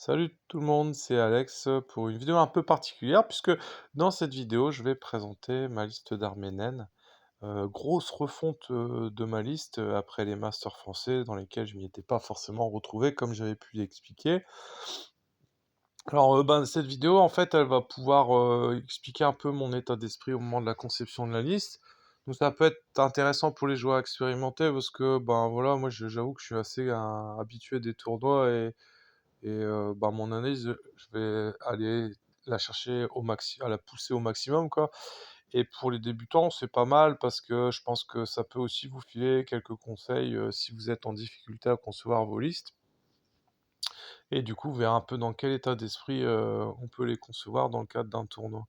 Salut tout le monde, c'est Alex pour une vidéo un peu particulière puisque dans cette vidéo je vais présenter ma liste d'armées naines. Grosse refonte de ma liste après les masters français dans lesquels je m'y étais pas forcément retrouvé comme j'avais pu l'expliquer. Alors cette vidéo en fait elle va pouvoir expliquer un peu mon état d'esprit au moment de la conception de la liste. Donc ça peut être intéressant pour les joueurs expérimentés parce que voilà moi j'avoue que je suis assez habitué des tournois et mon analyse, je vais aller la chercher à la pousser au maximum, quoi. Et pour les débutants, c'est pas mal parce que je pense que ça peut aussi vous filer quelques conseils, si vous êtes en difficulté à concevoir vos listes et du coup, vous verrez un peu dans quel état d'esprit, on peut les concevoir dans le cadre d'un tournoi.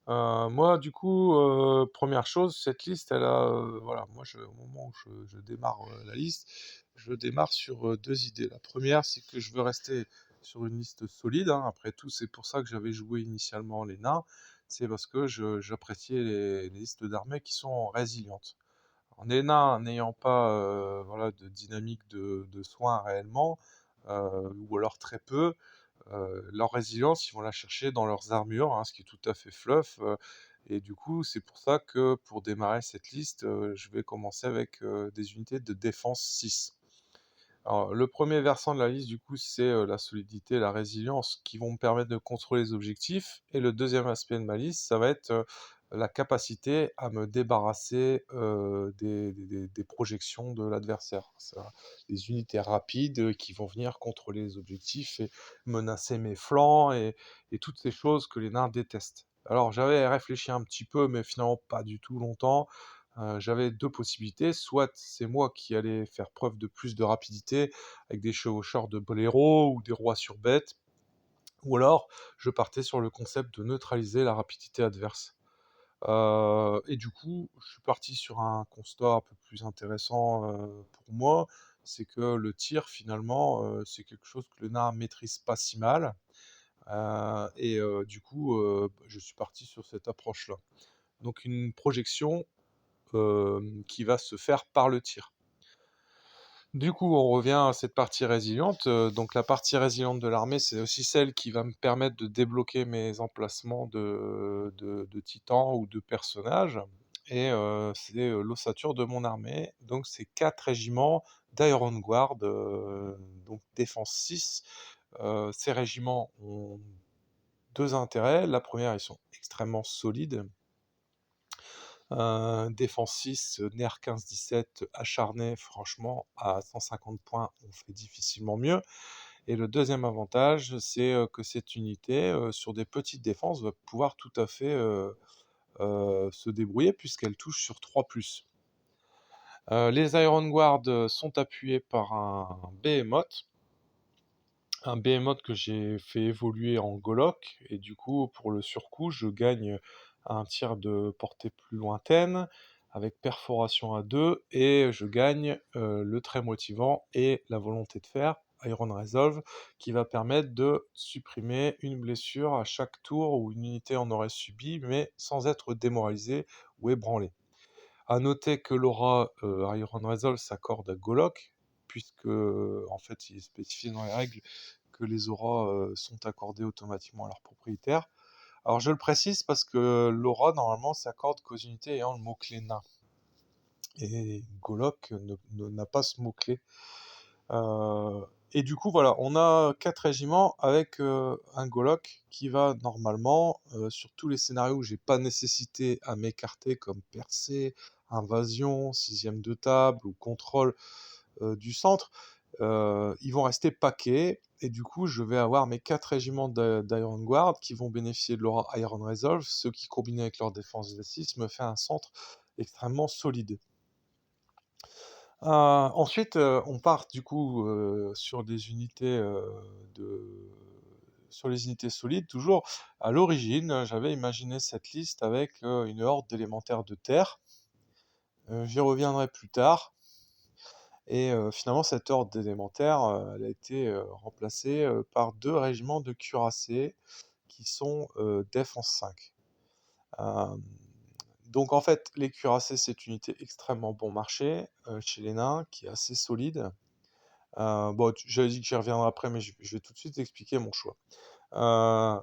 Moi, du coup, 1 chose, cette liste, elle a, voilà, moi, au moment où je démarre, la liste, je démarre sur, 2 idées. La première, c'est que je veux rester sur une liste solide, hein. Après tout, c'est pour ça que j'avais joué initialement les nains. C'est parce que j'appréciais les listes d'armées qui sont résilientes. Alors les nains n'ayant pas, voilà, de dynamique de soins réellement, ou alors très peu, leur résilience, ils vont la chercher dans leurs armures, hein, ce qui est tout à fait fluff, et du coup, c'est pour ça que pour démarrer cette liste, je vais commencer avec, des unités de défense 6. Alors le premier versant de la liste, du coup, c'est, la solidité et la résilience qui vont me permettre de contrôler les objectifs et le deuxième aspect de ma liste, ça va être, la capacité à me débarrasser, des projections de l'adversaire. Ça des unités rapides, qui vont venir contrôler les objectifs et menacer mes flancs et toutes ces choses que les nains détestent. Alors j'avais réfléchi un petit peu, mais finalement pas du tout longtemps. J'avais 2 possibilités, soit c'est moi qui allais faire preuve de plus de rapidité avec des chevaucheurs de boléro ou des rois sur bête, ou alors je partais sur le concept de neutraliser la rapidité adverse. Et du coup, je suis parti sur un constat un peu plus intéressant, pour moi, c'est que le tir finalement, c'est quelque chose que le nain maîtrise pas si mal, du coup, je suis parti sur cette approche-là. Donc une projection qui va se faire par le tir. Du coup, on revient à cette partie résiliente. Donc la partie résiliente de l'armée, c'est aussi celle qui va me permettre de débloquer mes emplacements de titans ou de personnages. Et c'est l'ossature de mon armée. Donc c'est 4 régiments d'Iron Guard, donc défense 6. Ces régiments ont 2 intérêts. La première, ils sont extrêmement solides. Défense 6, nerf 15-17 acharné, franchement, à 150 points, on fait difficilement mieux. Et le deuxième avantage, c'est, que cette unité, sur des petites défenses, va pouvoir tout à fait, se débrouiller puisqu'elle touche sur 3+. Les Iron Guard, sont appuyés par un Behemoth que j'ai fait évoluer en Golok et du coup, pour le surcoup, je gagne un tir de portée plus lointaine avec perforation à 2 et je gagne, le trait motivant et la volonté de fer, Iron Resolve, qui va permettre de supprimer une blessure à chaque tour où une unité en aurait subi, mais sans être démoralisée ou ébranlée. À noter que l'aura, Iron Resolve s'accorde à Golok, puisque, en fait, il est spécifié dans les règles que les auras, sont accordées automatiquement à leur propriétaire. Alors je le précise parce que l'aura, normalement, s'accorde qu'aux unités ayant le mot-clé nain et Golok n'a pas ce mot-clé. Et du coup, voilà, on a 4 régiments avec, un Golok qui va normalement, sur tous les scénarios où j'ai pas nécessité à m'écarter comme percée, invasion, 6e de table ou contrôle, du centre, ils vont rester paquets et du coup, je vais avoir mes 4 régiments d'Iron Guard qui vont bénéficier de l'aura Iron Resolve, ce qui combiné avec leur défense V6 me fait un centre extrêmement solide. Ensuite, on part du coup, sur des unités, de sur les unités solides toujours. À l'origine, j'avais imaginé cette liste avec, une horde d'élémentaires de terre. J'y reviendrai plus tard et finalement cette horde d'élémentaires, elle a été, remplacée, par 2 régiments de cuirassés qui sont, défense 5. Hem, donc en fait, les cuirassés, c'est une unité extrêmement bon marché, chez les nains, qui est assez solide. Bon, j'avais dit que j'y reviendrai après, mais je vais tout de suite expliquer mon choix. Heu,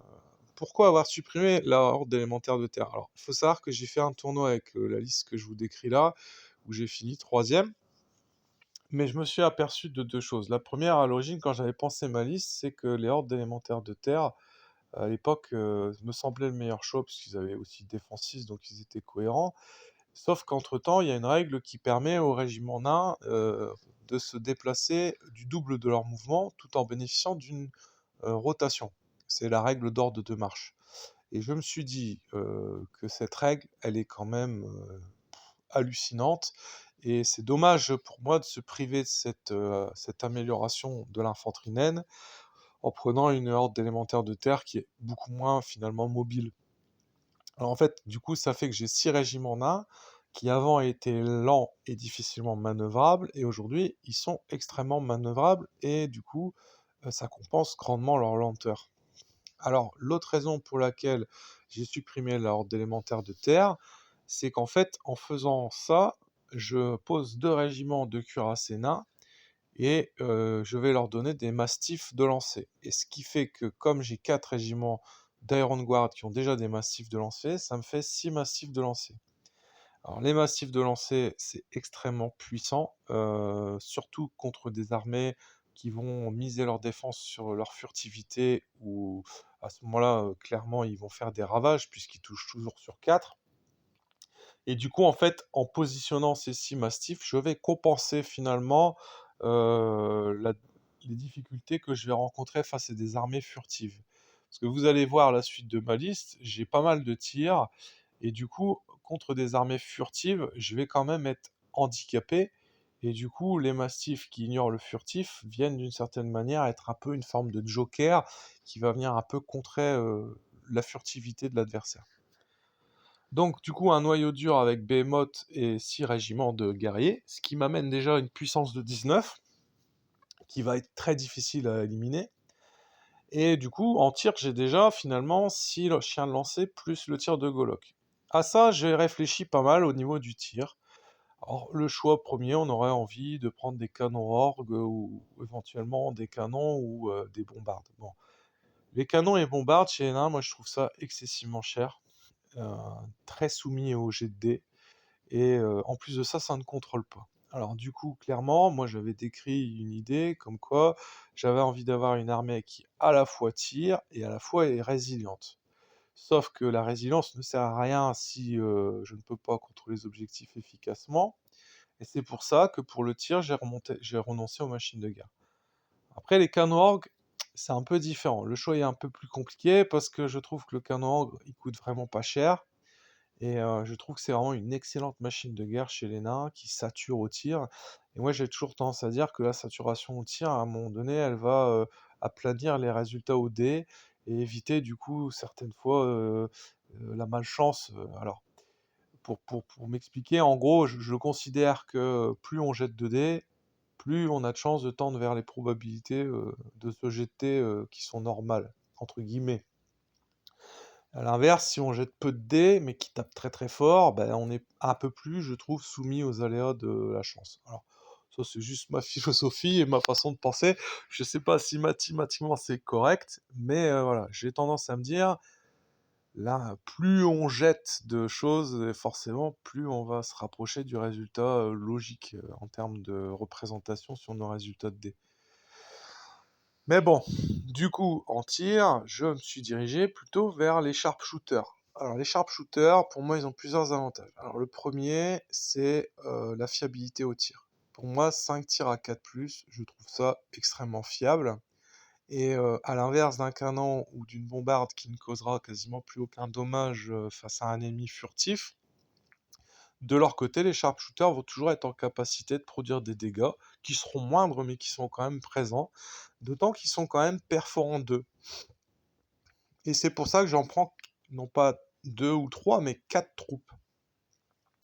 Pourquoi avoir supprimé la horde élémentaire de terre? Alors, il faut savoir que j'ai fait un tournoi avec, la liste que je vous décris là, où j'ai fini troisième. Mais je me suis aperçu de 2 choses. La première, à l'origine, quand j'avais pensé ma liste, c'est que les hordes élémentaires de terre, à l'époque, me semblaient le meilleur choix, parce qu'ils avaient aussi défensif, donc ils étaient cohérents. Sauf qu'entre-temps, il y a une règle qui permet aux régiments nains, de se déplacer du double de leur mouvement, tout en bénéficiant d'une, rotation. C'est la règle d'ordre de marche. Et je me suis dit, que cette règle, elle est quand même, hallucinante, et c'est dommage pour moi de se priver de cette amélioration de l'infanterie naine en prenant une horde d'élémentaires de terre qui est beaucoup moins finalement mobile. Alors en fait, du coup, ça fait que j'ai 6 régiments nains qui avant étaient lents et difficilement manœuvrables, et aujourd'hui ils sont extrêmement manœuvrables, et du coup, ça compense grandement leur lenteur. Alors, l'autre raison pour laquelle j'ai supprimé la horde d'élémentaires de terre, c'est qu'en fait, en faisant ça, je pose 2 régiments de cuirassés nains, et je vais leur donner des mastifs de lancer. Et ce qui fait que comme j'ai 4 régiments d'Iron Guard qui ont déjà des mastifs de lancer, ça me fait 6 mastifs de lancer. Alors les massifs de lancer, c'est extrêmement puissant, surtout contre des armées qui vont miser leur défense sur leur furtivité, ou à ce moment-là, clairement, ils vont faire des ravages puisqu'ils touchent toujours sur 4. Et du coup, en fait, en positionnant ces 6 mastifs, je vais compenser finalement, la les difficultés que je vais rencontrer face à des armées furtives. Parce que vous allez voir la suite de ma liste, j'ai pas mal de tirs, et du coup, contre des armées furtives, je vais quand même être handicapé, et du coup, les mastifs qui ignorent le furtif viennent d'une certaine manière être un peu une forme de joker qui va venir un peu contrer, la furtivité de l'adversaire. Donc du coup un noyau dur avec Behemoth et 6 régiments de guerriers, ce qui m'amène déjà à une puissance de 19, qui va être très difficile à éliminer. Et du coup en tir j'ai déjà finalement 6 chiens de lancer plus le tir de Golok. À ça j'ai réfléchi pas mal au niveau du tir. Alors le choix premier, on aurait envie de prendre des canons orgues, ou éventuellement des canons, ou des bombardes. Bon, les canons et bombardes chez les nains, moi je trouve ça excessivement cher, heu, très soumis au jet de dés. Et en plus de ça, ça ne contrôle pas. Alors du coup, clairement, moi j'avais décrit une idée comme quoi j'avais envie d'avoir une armée qui à la fois tire et à la fois est résiliente. Sauf que la résilience ne sert à rien si, je ne peux pas contrôler les objectifs efficacement, et c'est pour ça que pour le tir, j'ai renoncé aux machines de guerre. Après les canons orgues, c'est un peu différent. Le choix est un peu plus compliqué parce que je trouve que le canon orgue, il coûte vraiment pas cher. Et je trouve que c'est vraiment une excellente machine de guerre chez les nains qui sature au tir. Et moi, j'ai toujours tendance à dire que la saturation au tir, à un moment donné, elle va, aplanir les résultats au dé, et éviter du coup certaines fois, la malchance. Alors pour m'expliquer, en gros, je considère que plus on jette de dés, plus on a de chances de tendre vers les probabilités, de se jeter, qui sont «normales» entre guillemets. À l'inverse, si on jette peu de dés, mais qui tape très très fort, ben, on est un peu plus, je trouve, soumis aux aléas de la chance. Alors, ça c'est juste ma philosophie et ma façon de penser. Je sais pas si mathématiquement c'est correct, mais voilà, j'ai tendance à me dire, là, plus on jette de choses, et forcément, plus on va se rapprocher du résultat logique, en termes de représentation sur nos résultats de dés. Mais bon, du coup, en tir, je me suis dirigé plutôt vers les sharpshooters. Alors les sharpshooters, pour moi, ils ont plusieurs avantages. Alors le premier, c'est la fiabilité au tir. Pour moi, 5 tirs à 4+, je trouve ça extrêmement fiable. Et à l'inverse d'un canon ou d'une bombarde qui ne causera quasiment plus aucun dommage face à un ennemi furtif, de leur côté, les sharpshooters vont toujours être en capacité de produire des dégâts, qui seront moindres, mais qui sont quand même présents, d'autant qu'ils sont quand même perforants d'eux. Et c'est pour ça que j'en prends non pas 2 ou 3, mais 4 troupes.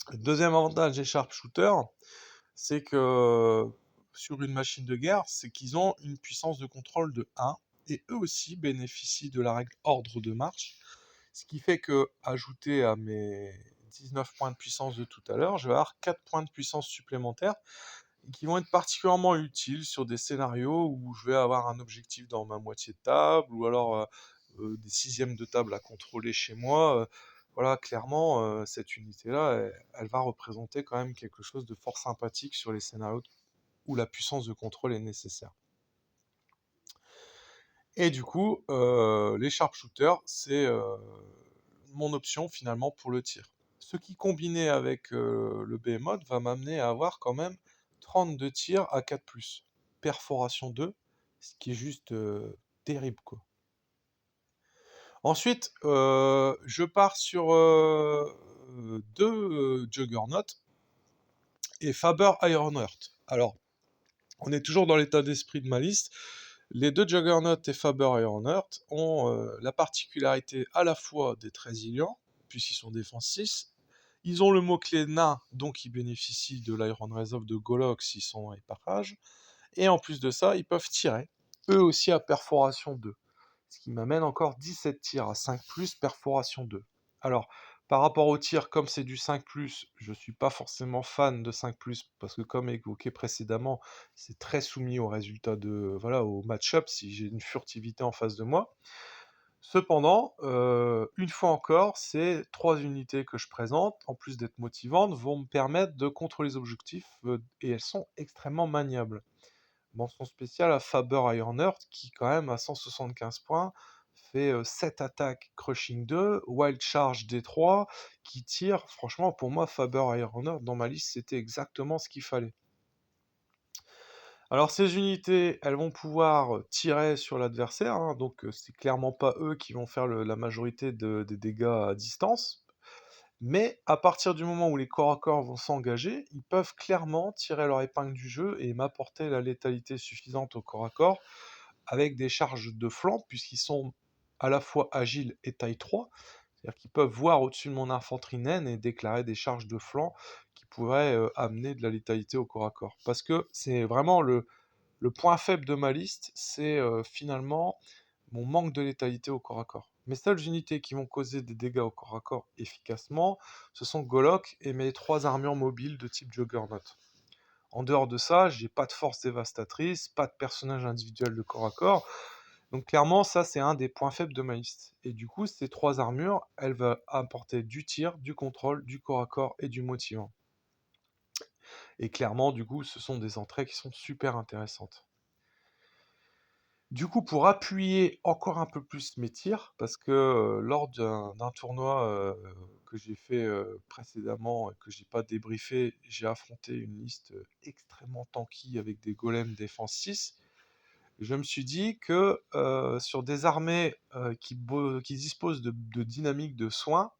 Le deuxième avantage des sharpshooters, c'est que sur une machine de guerre, c'est qu'ils ont une puissance de contrôle de 1, et eux aussi bénéficient de la règle ordre de marche, ce qui fait que, ajouté à mes 19 points de puissance de tout à l'heure, je vais avoir 4 points de puissance supplémentaires, qui vont être particulièrement utiles sur des scénarios où je vais avoir un objectif dans ma moitié de table, ou alors des sixièmes de table à contrôler chez moi. Voilà, clairement, cette unité-là, elle va représenter quand même quelque chose de fort sympathique sur les scénarios où la puissance de contrôle est nécessaire. Et du coup, les sharpshooters, c'est mon option finalement pour le tir. Ce qui, combiné avec le Behemoth, va m'amener à avoir quand même 32 tirs à 4+, perforation 2, ce qui est juste terrible, quoi. Ensuite, je pars sur deux Juggernaut et Faber Ironheart. Alors, on est toujours dans l'état d'esprit de ma liste. Les deux Juggernaut et Faber Ironheart ont la particularité à la fois d'être résilients, puisqu'ils sont défense 6. Ils ont le mot-clé nain, donc ils bénéficient de l'Iron Resolve de Golok s'ils sont à éparage. Et en plus de ça, ils peuvent tirer, eux aussi à perforation 2. Ce qui m'amène encore 17 tirs à 5+, perforation 2. Alors, par rapport au tir, comme c'est du 5+, je ne suis pas forcément fan de 5+, parce que comme évoqué précédemment, c'est très soumis au résultat de, voilà, au match-up si j'ai une furtivité en face de moi. Cependant, une fois encore, ces 3 unités que je présente, en plus d'être motivantes, vont me permettre de contrôler les objectifs, et elles sont extrêmement maniables. Mention spéciale à Faber Ironheart qui, quand même, à 175 points, fait 7 attaques Crushing 2, Wild Charge D3, qui tire. Franchement, pour moi, Faber Ironheart, dans ma liste, c'était exactement ce qu'il fallait. Alors, ces unités, elles vont pouvoir tirer sur l'adversaire, hein, donc c'est clairement pas eux qui vont faire la majorité des dégâts à distance. Mais à partir du moment où les corps à corps vont s'engager, ils peuvent clairement tirer leur épingle du jeu et m'apporter la létalité suffisante au corps à corps avec des charges de flanc, puisqu'ils sont à la fois agiles et taille 3, c'est-à-dire qu'ils peuvent voir au-dessus de mon infanterie naine et déclarer des charges de flanc qui pourraient amener de la létalité au corps à corps. Parce que c'est vraiment le point faible de ma liste, c'est finalement mon manque de létalité au corps à corps. Mes seules unités qui vont causer des dégâts au corps à corps efficacement, ce sont Golok et mes 3 armures mobiles de type Juggernaut. En dehors de ça, j'ai pas de force dévastatrice, pas de personnage individuel de corps à corps. Donc clairement, ça c'est un des points faibles de ma liste. Et du coup, ces 3 armures, elles vont apporter du tir, du contrôle, du corps à corps et du motivant. Et clairement, du coup, ce sont des entrées qui sont super intéressantes. Du coup, pour appuyer encore un peu plus mes tirs, parce que lors d'un tournoi que j'ai fait précédemment et que j'ai pas débriefé, j'ai affronté une liste extrêmement tanky avec des golems défense 6. Je me suis dit que sur des armées qui disposent de dynamique de soins,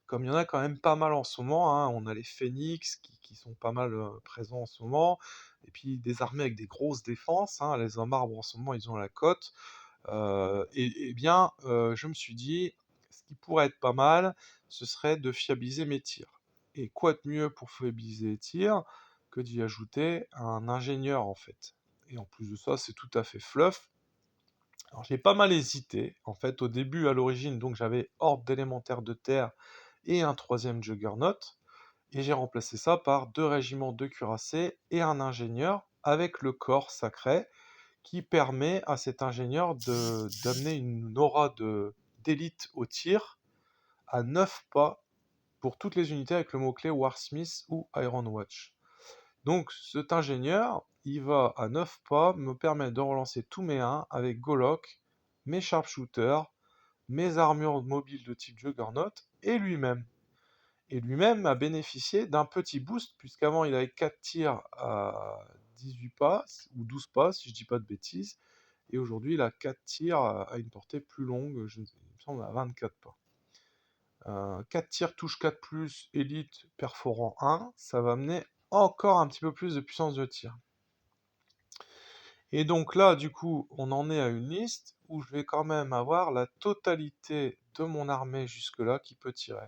comme il y en a quand même pas mal en ce moment, hein, on a les Phoenix qui sont pas mal présents en ce moment, et puis des armées avec des grosses défenses, hein, les hommes arbres en ce moment ils ont la cote, et bien je me suis dit, ce qui pourrait être pas mal, ce serait de fiabiliser mes tirs. Et quoi de mieux pour fiabiliser les tirs que d'y ajouter un ingénieur en fait. Et en plus de ça, c'est tout à fait fluff. Alors j'ai pas mal hésité. En fait, au début, à l'origine, donc j'avais Horde d'élémentaires de terre et un troisième Juggernaut. Et j'ai remplacé ça par 2 régiments de cuirassés et un ingénieur avec le corps sacré qui permet à cet ingénieur d'amener une aura d'élite au tir à 9 pas pour toutes les unités avec le mot-clé Warsmith ou Iron Watch. Donc cet ingénieur, il va à 9 pas me permettre de relancer tous mes 1 avec Golok, mes sharpshooters, mes armures mobiles de type Juggernaut et lui-même. Et lui-même a bénéficié d'un petit boost, puisqu'avant il avait 4 tirs à 18 pas, ou 12 pas si je dis pas de bêtises, et aujourd'hui il a 4 tirs à une portée plus longue, il me semble à 24 pas. 4 tirs touche 4+, élite perforant 1, ça va amener encore un petit peu plus de puissance de tir. Et donc là, du coup, on en est à une liste où je vais quand même avoir la totalité de mon armée jusque-là qui peut tirer.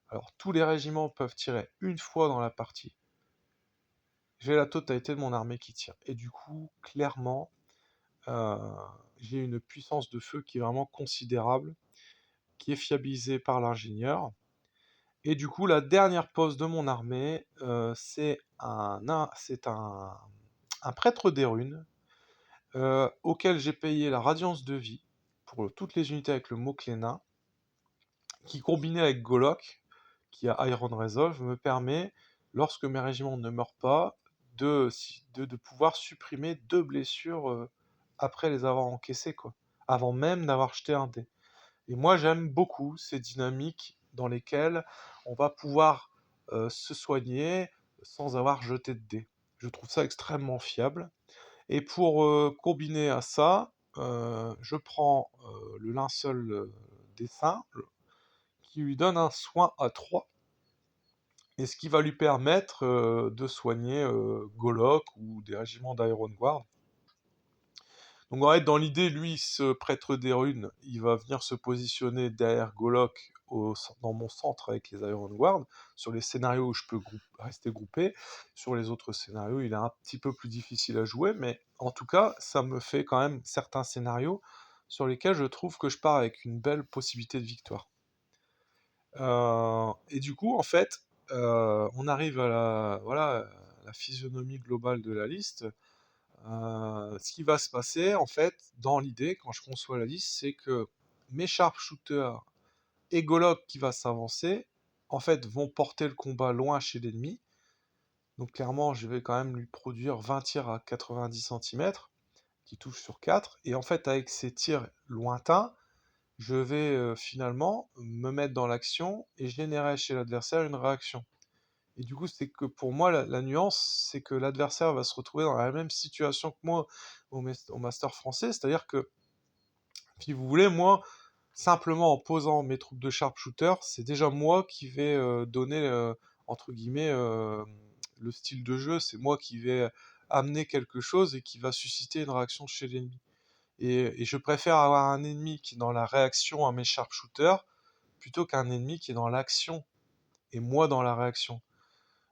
Alors, tous les régiments peuvent tirer une fois dans la partie. J'ai la totalité de mon armée qui tire. Et du coup, clairement, euh, j'ai une puissance de feu qui est vraiment considérable, qui est fiabilisée par l'ingénieur. Et du coup, la dernière pose de mon armée, c'est un prêtre des runes, auquel j'ai payé la radiance de vie pour toutes les unités avec le mot-clé nain, qui combiné avec Golok, qui a Iron Resolve, me permet, lorsque mes régiments ne meurent pas, de pouvoir supprimer 2 blessures après les avoir encaissées, quoi. Avant même d'avoir jeté un dé. Et moi, j'aime beaucoup ces dynamiques dans lesquelles on va pouvoir se soigner sans avoir jeté de dés. Je trouve ça extrêmement fiable. Et pour combiner à ça, je prends le linceul des saints, qui lui donne un soin à 3, et ce qui va lui permettre de soigner Golok ou des régiments d'Iron Guard. Donc en fait, dans l'idée, lui, ce prêtre des runes, il va venir se positionner derrière Golok dans mon centre avec les Iron Guard, sur les scénarios où je peux rester groupé. Sur les autres scénarios, il est un petit peu plus difficile à jouer, mais en tout cas, ça me fait quand même certains scénarios sur lesquels je trouve que je pars avec une belle possibilité de victoire. Et du coup, en fait, on arrive à la physionomie globale de la liste. Ce qui va se passer, en fait, dans l'idée, quand je conçois la liste, c'est que mes sharpshooters et Golok qui va s'avancer, en fait, vont porter le combat loin chez l'ennemi. Donc clairement, je vais quand même lui produire 20 tirs à 90 centimètres, qui touchent sur 4. Et en fait, avec ces tirs lointains, je vais finalement me mettre dans l'action et générer chez l'adversaire une réaction. Et du coup, c'est que pour moi, la nuance, c'est que l'adversaire va se retrouver dans la même situation que moi au Master français, c'est-à-dire que, si vous voulez, moi, simplement en posant mes troupes de sharpshooter, c'est déjà moi qui vais donner, entre guillemets, le style de jeu, c'est moi qui vais amener quelque chose et qui va susciter une réaction chez l'ennemi. Et je préfère avoir un ennemi qui est dans la réaction à mes sharpshooters plutôt qu'un ennemi qui est dans l'action et moi dans la réaction.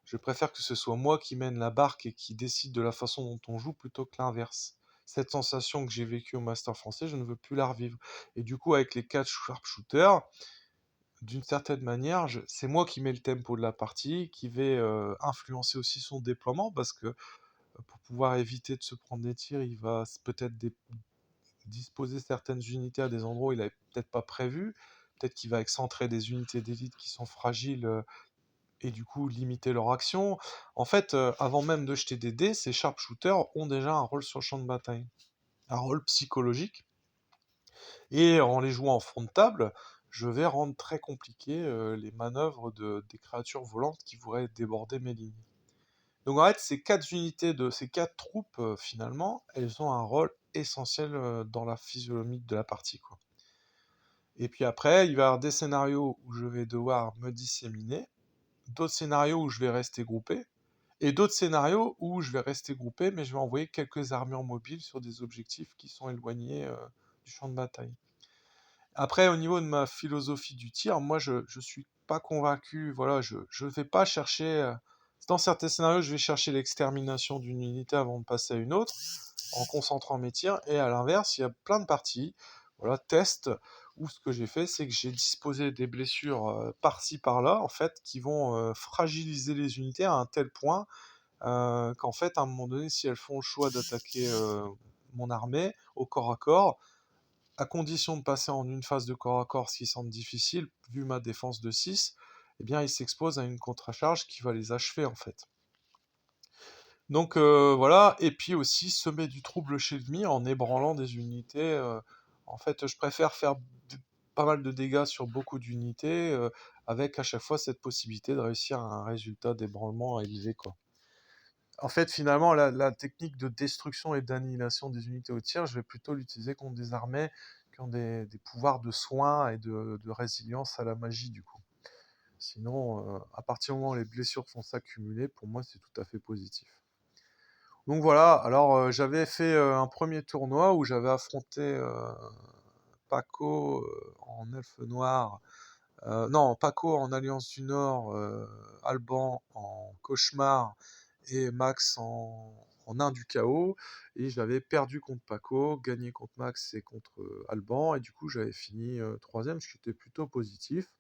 Je préfère que ce soit moi qui mène la barque et qui décide de la façon dont on joue plutôt que l'inverse. Cette sensation que j'ai vécue au Master français, je ne veux plus la revivre. Et du coup, avec les 4 sharpshooters, d'une certaine manière, c'est moi qui mets le tempo de la partie, qui vais influencer aussi son déploiement, parce que pour pouvoir éviter de se prendre des tirs, il va peut-être disposer certaines unités à des endroits où il n'avait peut-être pas prévu. Peut-être qu'il va excentrer des unités d'élite qui sont fragiles et du coup limiter leur action. En fait, avant même de jeter des dés, ces sharpshooters ont déjà un rôle sur le champ de bataille, un rôle psychologique. Et en les jouant en fond de table, je vais rendre très compliqué les manœuvres des créatures volantes qui pourraient déborder mes lignes. Donc en fait, ces quatre troupes, finalement, elles ont un rôle essentiel dans la physionomie de la partie, quoi. Et puis après, il va y avoir des scénarios où je vais devoir me disséminer, d'autres scénarios où je vais rester groupé, et d'autres scénarios où je vais rester groupé, mais je vais envoyer quelques armures mobiles sur des objectifs qui sont éloignés du champ de bataille. Après, au niveau de ma philosophie du tir, moi, je suis pas convaincu. Voilà, je vais pas chercher. Dans certains scénarios, je vais chercher l'extermination d'une unité avant de passer à une autre, en concentrant mes tirs. Et à l'inverse, il y a plein de parties, voilà, test, où ce que j'ai fait, c'est que j'ai disposé des blessures par-ci par-là, en fait, qui vont fragiliser les unités à un tel point qu'en fait, à un moment donné, si elles font le choix d'attaquer mon armée au corps à corps, à condition de passer en une phase de corps à corps, ce qui semble difficile, vu ma défense de 6, eh bien, ils s'exposent à une contre-charge qui va les achever, en fait. Donc voilà, et puis aussi semer du trouble chez l'ennemi en ébranlant des unités. En fait, je préfère faire pas mal de dégâts sur beaucoup d'unités, avec à chaque fois cette possibilité de réussir un résultat d'ébranlement élevé, quoi. En fait, finalement, la technique de destruction et d'annihilation des unités au tir, je vais plutôt l'utiliser contre des armées qui ont des pouvoirs de soin et de résilience à la magie, du coup. Sinon, à partir du moment où les blessures vont s'accumuler, pour moi, c'est tout à fait positif. Donc voilà, alors j'avais fait un premier tournoi où j'avais affronté Paco en elfe noir, non, Paco en Alliance du Nord, Alban en cauchemar et Max en nain du chaos. Et j'avais perdu contre Paco, gagné contre Max et contre Alban. Et du coup, j'avais fini troisième, ce qui était plutôt positif.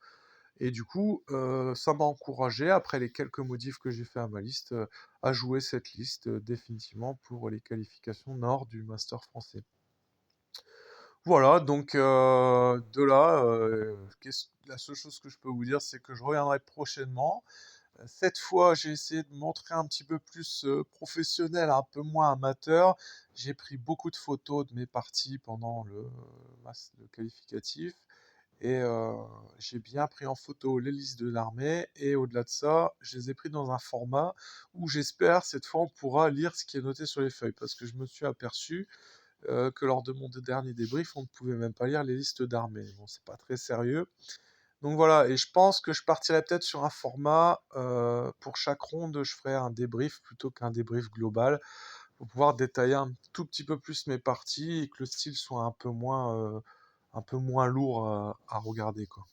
Et du coup, ça m'a encouragé, après les quelques modifs que j'ai fait à ma liste, à jouer cette liste définitivement pour les qualifications nord du Master français. Voilà, donc de là, la seule chose que je peux vous dire, c'est que je reviendrai prochainement. Cette fois, j'ai essayé de montrer un petit peu plus professionnel, un peu moins amateur. J'ai pris beaucoup de photos de mes parties pendant le qualificatif. Et j'ai bien pris en photo les listes de l'armée. Et au-delà de ça, je les ai pris dans un format où j'espère cette fois on pourra lire ce qui est noté sur les feuilles. Parce que je me suis aperçu que lors de mon dernier débrief, on ne pouvait même pas lire les listes d'armées. Bon, c'est pas très sérieux. Donc voilà, et je pense que je partirai peut-être sur un format, pour chaque ronde, je ferai un débrief plutôt qu'un débrief global, pour pouvoir détailler un tout petit peu plus mes parties et que le style soit un peu moins lourd à regarder, quoi.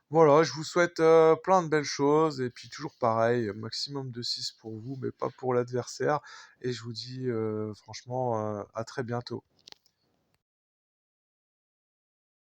Voilà, je vous souhaite plein de belles choses, et puis toujours pareil, maximum de 6 pour vous, mais pas pour l'adversaire, et je vous dis franchement à très bientôt.